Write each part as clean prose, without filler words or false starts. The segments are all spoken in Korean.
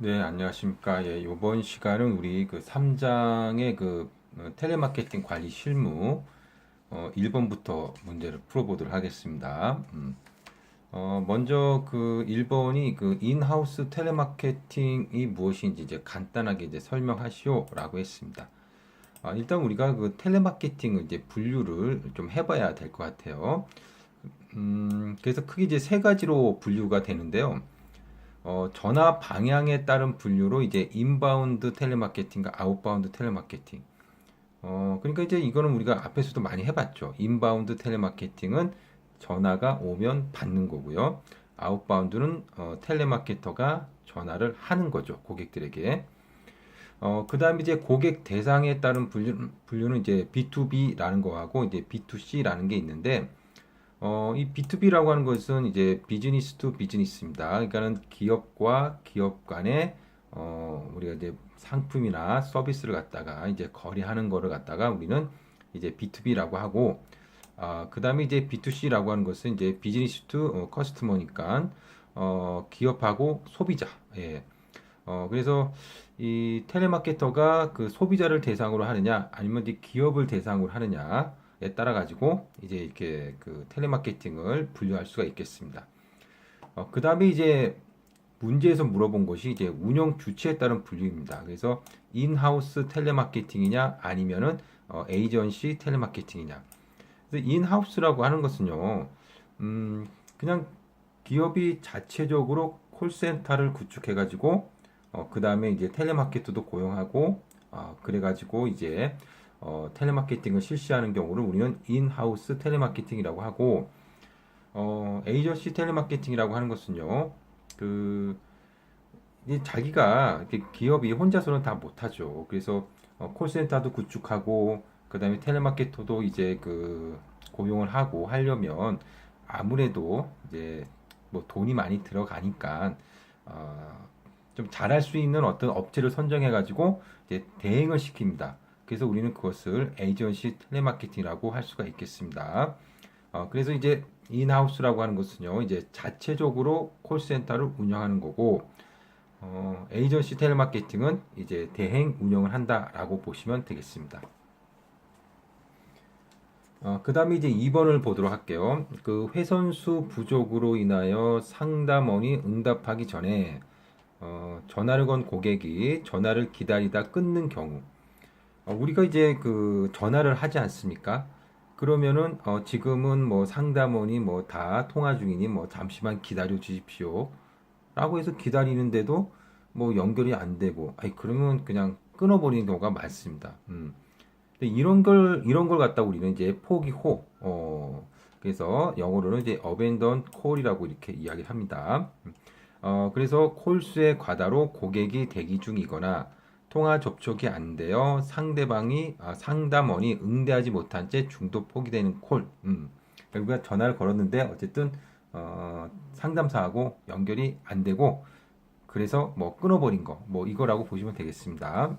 네, 안녕하십니까. 예, 요번 시간은 우리 그 3장의 텔레마케팅 관리 실무 1번부터 문제를 풀어보도록 하겠습니다. 먼저 그 1번이 그 인하우스 텔레마케팅이 무엇인지 이제 간단하게 이제 설명하시오라고 했습니다. 일단 우리가 그 텔레마케팅을 이제 분류를 좀 해봐야 될 것 같아요. 그래서 크게 이제 세 가지로 분류가 되는데요. 전화 방향에 따른 분류로 이제 인바운드 텔레마케팅과 아웃바운드 텔레마케팅. 그러니까 이제 이거는 우리가 앞에서도 많이 해봤죠. 인바운드 텔레마케팅은 전화가 오면 받는 거고요. 아웃바운드는 텔레마케터가 전화를 하는 거죠. 고객들에게. 그 다음에 이제 고객 대상에 따른 분류는 이제 B2B라는 거하고 이제 B2C라는 게 있는데, 이 B2B라고 하는 것은 이제 비즈니스 투 비즈니스입니다. 그러니까는 기업과 기업 간에 우리가 이제 상품이나 서비스를 갖다가 이제 거래하는 거를 갖다가 우리는 이제 B2B라고 하고, 그 다음에 이제 B2C라고 하는 것은 이제 비즈니스 투 커스터머니까 기업하고 소비자. 예. 그래서 이 텔레마케터가 그 소비자를 대상으로 하느냐 아니면 이제 기업을 대상으로 하느냐에 따라 가지고 이제 이렇게 그 텔레마케팅을 분류할 수가 있겠습니다. 그 다음에 이제 문제에서 물어본 것이 이제 운영 주체에 따른 분류입니다. 그래서 인하우스 텔레마케팅이냐 아니면은 에이전시 텔레마케팅이냐. 그래서 인하우스라고 하는 것은요, 그냥 기업이 자체적으로 콜센터를 구축해가지고 그 다음에 이제 텔레마케터도 고용하고 그래가지고 이제 텔레마케팅을 실시하는 경우를 우리는 인하우스 텔레마케팅이라고 하고 에이전시 텔레마케팅이라고 하는 것은요 그 이제 자기가 기업이 혼자서는 다 못하죠. 그래서 콜센터도 구축하고 그다음에 텔레마케터도 이제 그 고용을 하고 하려면 아무래도 이제 뭐 돈이 많이 들어가니까 좀 잘할 수 있는 어떤 업체를 선정해 가지고 이제 대행을 시킵니다. 그래서 우리는 그것을 에이전시 텔레마케팅이라고 할 수가 있겠습니다. 그래서 이제 인하우스라고 하는 것은요, 이제 자체적으로 콜센터를 운영하는 거고, 에이전시 텔레마케팅은 이제 대행 운영을 한다라고 보시면 되겠습니다. 그 다음에 이제 2번을 보도록 할게요. 그 회선수 부족으로 인하여 상담원이 응답하기 전에 전화를 건 고객이 전화를 기다리다 끊는 경우, 우리가 이제 그 전화를 하지 않습니까? 그러면은 지금은 뭐 상담원이 뭐 다 통화 중이니 뭐 잠시만 기다려 주십시오. 라고 해서 기다리는데도 뭐 연결이 안 되고, 아니 그러면 그냥 끊어버리는 경우가 많습니다. 근데 이런 걸 갖다 우리는 이제 포기호, 그래서 영어로는 이제 abandon call이라고 이렇게 이야기를 합니다. 그래서 콜수의 과다로 고객이 대기 중이거나 통화 접촉이 안 되어 상담원이 응대하지 못한 채 중도 포기되는 콜. 우리가 전화를 걸었는데 어쨌든 상담사하고 연결이 안 되고 그래서 뭐 끊어버린 거, 뭐 이거라고 보시면 되겠습니다.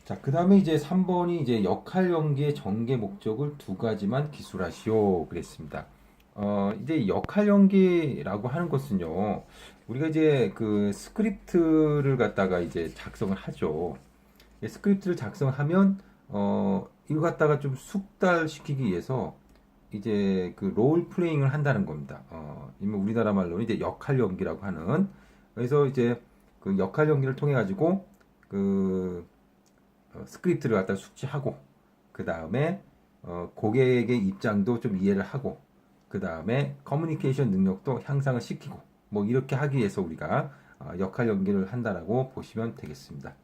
자, 그 다음에 이제 3번이 이제 역할 연계의 전개 목적을 두 가지만 기술하시오 그랬습니다. 이제 역할 연계라고 하는 것은요, 우리가 이제 그 스크립트를 갖다가 이제 작성을 하죠. 스크립트를 작성하면, 이거 갖다가 좀 숙달시키기 위해서 이제 그 롤 플레잉을 한다는 겁니다. 우리나라 말로는 이제 역할 연기라고 하는. 그래서 이제 그 역할 연기를 통해 가지고 그 스크립트를 갖다 숙지하고 그 다음에 고객의 입장도 좀 이해를 하고 그 다음에 커뮤니케이션 능력도 향상을 시키고 뭐 이렇게 하기 위해서 우리가 역할 연계를 한다라고 보시면 되겠습니다.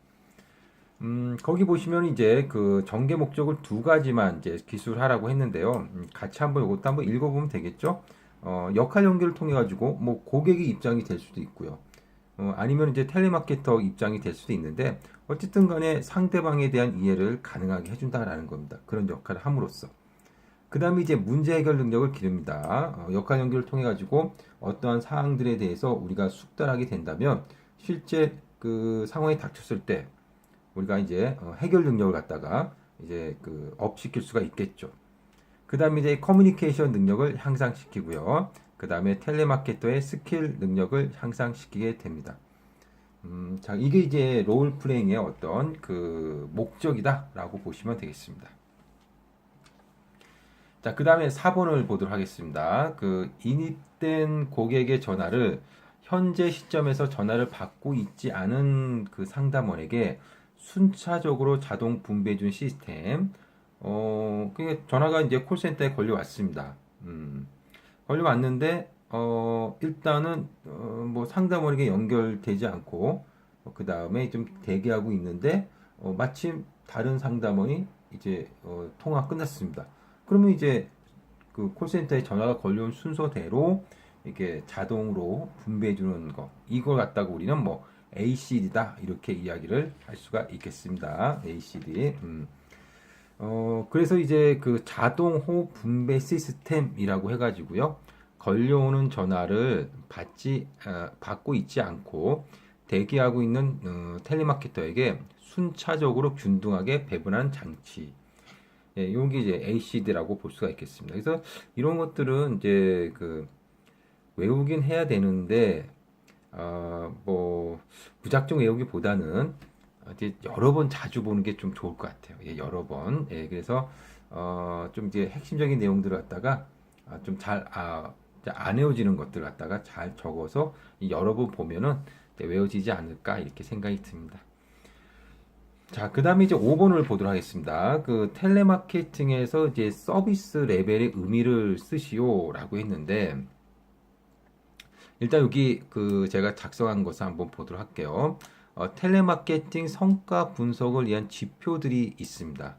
거기 보시면 이제 그 전개 목적을 두 가지만 이제 기술하라고 했는데요. 같이 한번 이것도 한번 읽어보면 되겠죠. 역할 연계를 통해 가지고 뭐 고객의 입장이 될 수도 있고요. 아니면 이제 텔레마케터 입장이 될 수도 있는데 어쨌든 간에 상대방에 대한 이해를 가능하게 해준다라는 겁니다. 그런 역할을 함으로써. 그 다음에 이제 문제 해결 능력을 기릅니다. 역할 연결을 통해 가지고 어떠한 사항들에 대해서 우리가 숙달하게 된다면 실제 그 상황이 닥쳤을 때 우리가 이제 해결 능력을 갖다가 이제 그 업시킬 수가 있겠죠. 그 다음에 이제 커뮤니케이션 능력을 향상시키고요. 그 그 다음에 텔레마케터의 스킬 능력을 향상시키게 됩니다. 자, 이게 이제 롤 플레잉의 어떤 그 목적이다라고 보시면 되겠습니다. 자, 그 다음에 4번을 보도록 하겠습니다. 그 인입된 고객의 전화를 현재 시점에서 전화를 받고 있지 않은 그 상담원에게 순차적으로 자동 분배해 준 시스템. 그게 전화가 이제 콜센터에 걸려왔습니다. 걸려왔는데, 일단은, 뭐 상담원에게 연결되지 않고, 그 다음에 좀 대기하고 있는데, 마침 다른 상담원이 이제, 통화 끝났습니다. 그러면 이제 그 콜센터에 전화가 걸려온 순서대로 이렇게 자동으로 분배해 주는 거. 이걸 갖다가 우리는 뭐 ACD다 이렇게 이야기를 할 수가 있겠습니다. ACD. 그래서 이제 그 자동 호흡 분배 시스템이라고 해가지고요. 걸려오는 전화를 받고 있지 않고 대기하고 있는 텔레마케터에게 순차적으로 균등하게 배분하는 장치. 예, 요게 이제 ACD라고 볼 수가 있겠습니다. 그래서 이런 것들은 이제 그 외우긴 해야 되는데, 뭐 무작정 외우기보다는 이제 여러 번 자주 보는 게 좀 좋을 것 같아요. 예, 여러 번. 예, 그래서 좀 이제 핵심적인 내용들을 갖다가 좀 잘 안 외워지는 것들 갖다가 잘 적어서 여러 번 보면은 이제 외워지지 않을까 이렇게 생각이 듭니다. 자, 그 다음에 이제 5번을 보도록 하겠습니다. 그 텔레마케팅에서 이제 서비스 레벨의 의미를 쓰시오라고 했는데, 일단 여기 그 제가 작성한 것을 한번 보도록 할게요. 텔레마케팅 성과 분석을 위한 지표들이 있습니다.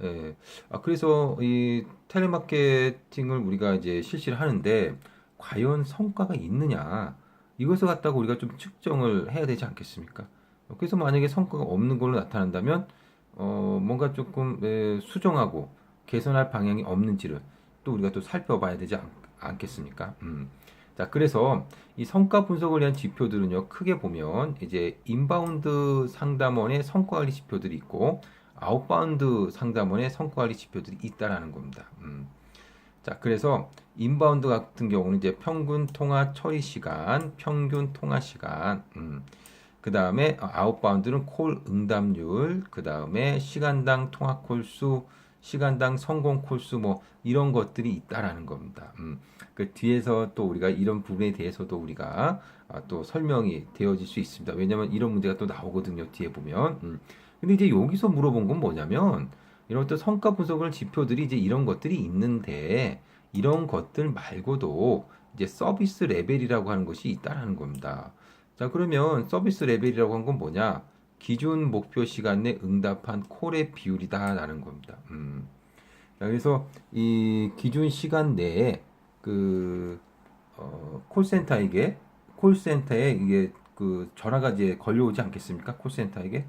예. 그래서 이 텔레마케팅을 우리가 이제 실시를 하는데, 과연 성과가 있느냐, 이것을 갖다가 우리가 좀 측정을 해야 되지 않겠습니까? 그래서 만약에 성과가 없는 걸로 나타난다면 뭔가 조금 수정하고 개선할 방향이 없는지를 또 우리가 또 살펴봐야 되지 않겠습니까? 자, 그래서 이 성과 분석을 위한 지표들은요, 크게 보면 이제 인바운드 상담원의 성과 관리 지표들이 있고 아웃바운드 상담원의 성과 관리 지표들이 있다라는 겁니다. 자, 그래서 인바운드 같은 경우는 이제 평균 통화 처리 시간, 평균 통화 시간, 그 다음에 아웃바운드는 콜 응답률, 그 다음에 시간당 통화 콜수, 시간당 성공 콜수 뭐 이런 것들이 있다라는 겁니다. 그 뒤에서 또 우리가 이런 부분에 대해서도 우리가 또 설명이 되어질 수 있습니다. 왜냐하면 이런 문제가 또 나오거든요. 뒤에 보면. 근데 이제 여기서 물어본 건 뭐냐면 이런 어떤 성과 분석을 지표들이 이제 이런 것들이 있는데 이런 것들 말고도 이제 서비스 레벨이라고 하는 것이 있다라는 겁니다. 자, 그러면 서비스 레벨이라고 한 건 뭐냐? 기준 목표 시간 내 응답한 콜의 비율이다라는 겁니다. 자, 그래서 이 기준 시간 내에 그 콜센터에 이게 그 전화가 이제 걸려오지 않겠습니까? 콜센터에게.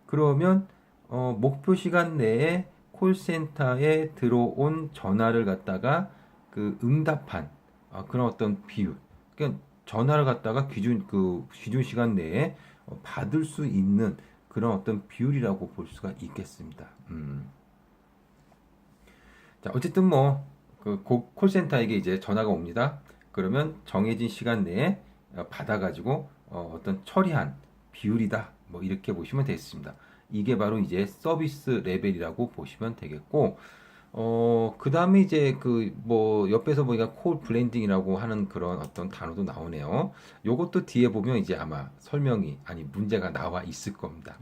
그러면 목표 시간 내에 콜센터에 들어온 전화를 갖다가 그 응답한 그런 어떤 비율. 그러니까 전화를 갖다가 기준 시간 내에 받을 수 있는 그런 어떤 비율이라고 볼 수가 있겠습니다. 자, 어쨌든 뭐 그 콜센터에게 이제 전화가 옵니다. 그러면 정해진 시간 내에 받아가지고 어떤 처리한 비율이다. 뭐 이렇게 보시면 되겠습니다. 이게 바로 이제 서비스 레벨이라고 보시면 되겠고, 그 다음에 이제 그 뭐 옆에서 보니까 콜 블렌딩이라고 하는 그런 어떤 단어도 나오네요. 요것도 뒤에 보면 이제 아마 설명이 아니 문제가 나와 있을 겁니다.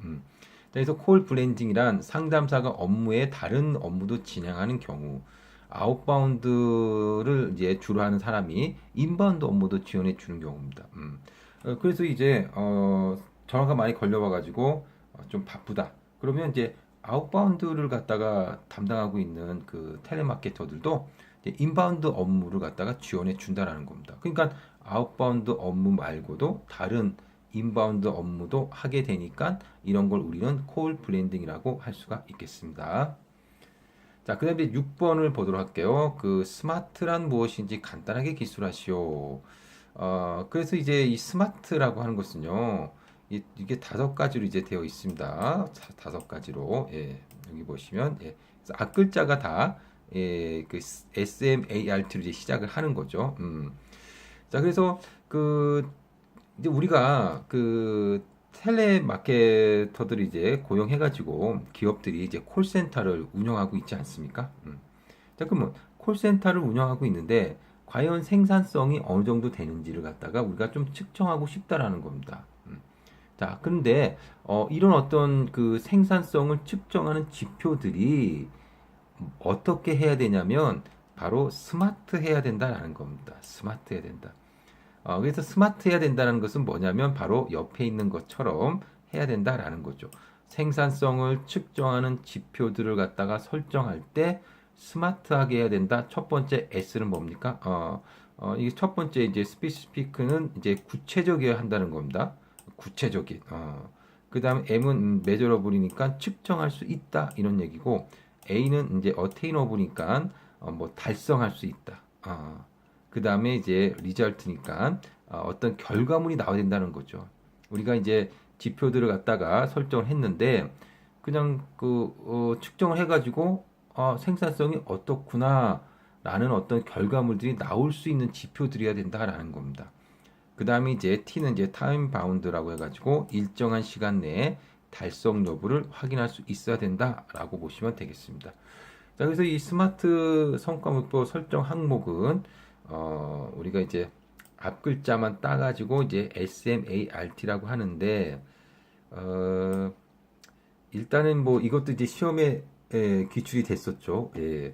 그래서 콜 블렌딩이란 상담사가 업무에 다른 업무도 진행하는 경우, 아웃바운드를 이제 주로 하는 사람이 인바운드 업무도 지원해 주는 경우입니다. 그래서 이제 전화가 많이 걸려와가지고 좀 바쁘다. 그러면 이제 아웃바운드를 갖다가 담당하고 있는 그 텔레마케터들도 이제 인바운드 업무를 갖다가 지원해 준다라는 겁니다. 그러니까 아웃바운드 업무 말고도 다른 인바운드 업무도 하게 되니까 이런 걸 우리는 콜 블렌딩이라고 할 수가 있겠습니다. 자, 그 다음에 6번을 보도록 할게요. 그 스마트란 무엇인지 간단하게 기술하시오. 그래서 이제 이 스마트라고 하는 것은요, 이게 5가지로 이제 되어 있습니다. 5가지로. 예, 여기 보시면, 예. 그래서 앞글자가 다 그 SMART로 이제 시작을 하는 거죠. 자, 그래서 그 이제 우리가 그 텔레마케터들이 이제 고용해가지고 기업들이 이제 콜센터를 운영하고 있지 않습니까? 자, 그러면 콜센터를 운영하고 있는데 과연 생산성이 어느 정도 되는지를 갖다가 우리가 좀 측정하고 싶다라는 겁니다. 자, 그런데 이런 어떤 그 생산성을 측정하는 지표들이 어떻게 해야 되냐면 바로 스마트 해야 된다라는 겁니다. 스마트 해야 된다. 그래서 스마트 해야 된다는 것은 뭐냐면 바로 옆에 있는 것처럼 해야 된다라는 거죠. 생산성을 측정하는 지표들을 갖다가 설정할 때 스마트하게 해야 된다. 첫 번째 S는 뭡니까? 이게 첫 번째 이제 스피시피크는 이제 구체적이어야 한다는 겁니다. 구체적인. 그 다음에 M은 measurable이니까 측정할 수 있다 이런 얘기고 A는 이제 attainable이니까 뭐 달성할 수 있다. 그 다음에 이제 리절트니까 어떤 결과물이 나와야 된다는 거죠. 우리가 이제 지표들을 갖다가 설정을 했는데 그냥 측정을 해가지고 생산성이 어떻구나 라는 어떤 결과물들이 나올 수 있는 지표들이어야 된다라는 겁니다. 그 다음에 이제 T는 이제 타임 바운드라고 해가지고 일정한 시간 내에 달성 여부를 확인할 수 있어야 된다라고 보시면 되겠습니다. 자, 그래서 이 스마트 성과목표 설정 항목은 우리가 이제 앞 글자만 따가지고 이제 SMART라고 하는데 일단은 뭐 이것도 이제 시험에 기출이 됐었죠. 예.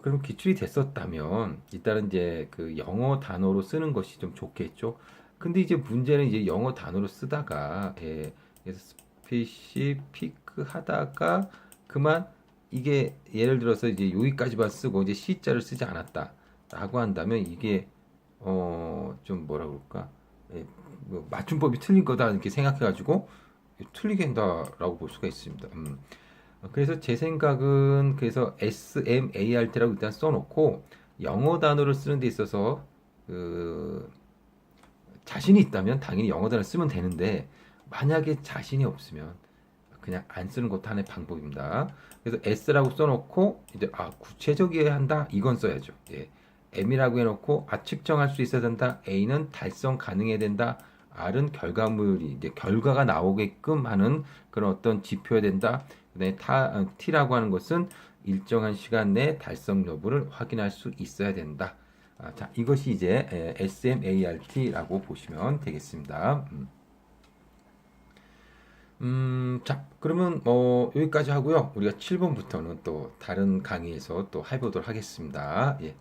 그럼 기출이 됐었다면 일단은 이제 그 영어 단어로 쓰는 것이 좀 좋겠죠. 근데 이제 문제는 이제 영어 단어로 쓰다가 그래서 스페시피크 하다가 그만 이게 예를 들어서 이제 여기까지만 쓰고 이제 C자를 쓰지 않았다라고 한다면 이게 좀 뭐라 그럴까? 뭐 맞춤법이 틀린 거다 이렇게 생각해가지고 틀리게 한다라고 볼 수가 있습니다. 그래서 제 생각은 그래서 SMART라고 일단 써놓고 영어 단어를 쓰는 데 있어서 그 자신이 있다면 당연히 영어 단어를 쓰면 되는데 만약에 자신이 없으면 그냥 안 쓰는 것도 하나의 방법입니다. 그래서 S라고 써놓고 이제 구체적이어야 한다 이건 써야죠. 예. M이라고 해놓고 측정할 수 있어야 된다. A는 달성 가능해야 된다. R은 결과물이 이제 결과가 나오게끔 하는 그런 어떤 지표여야 된다. 그다음에 T라고 하는 것은 일정한 시간 내에 달성 여부를 확인할 수 있어야 된다. 자, 이것이 이제 SMART라고 보시면 되겠습니다. 자, 그러면 여기까지 하고요. 우리가 7번부터는 또 다른 강의에서 또 해보도록 하겠습니다. 예.